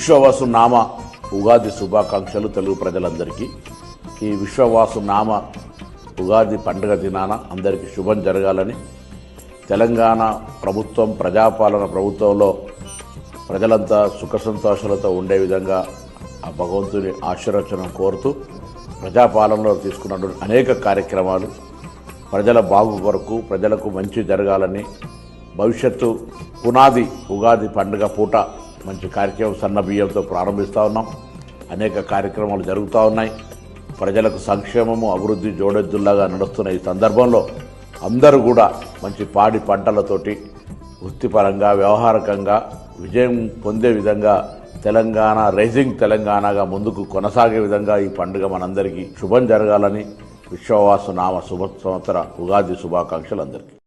విశ్వవాసు నామ ఉగాది శుభాకాంక్షలు తెలుగు ప్రజలందరికీ. ఈ విశ్వవాసు నామ ఉగాది పండుగ దినాన అందరికీ శుభం జరగాలని, తెలంగాణ ప్రభుత్వం ప్రజాపాలన ప్రభుత్వంలో ప్రజలంతా సుఖ సంతోషాలతో ఉండే విధంగా ఆ భగవంతుని ఆశీర్వచనం కోరుతూ ప్రజాపాలనలో తీసుకున్నటువంటి అనేక కార్యక్రమాలు ప్రజల బాగు కొరకు, ప్రజలకు మంచి జరగాలని, భవిష్యత్తు పునాది ఉగాది పండుగ పూట మంచి కార్యక్రమం సన్న బియ్యంతో ప్రారంభిస్తూ ఉన్నాం. అనేక కార్యక్రమాలు జరుగుతూ ఉన్నాయి. ప్రజలకు సంక్షేమము, అభివృద్ధి జోడెద్దుల్లాగా నడుస్తున్న ఈ సందర్భంలో అందరూ కూడా మంచి పాడి పంటలతోటి వృత్తిపరంగా, వ్యవహారికంగా విజయం పొందే విధంగా తెలంగాణ రైజింగ్ తెలంగాణగా ముందుకు కొనసాగే విధంగా ఈ పండుగ మనందరికీ శుభం జరగాలని విశ్వవాసు నామ శుభ సంవత్సర ఉగాది శుభాకాంక్షలు అందరికీ.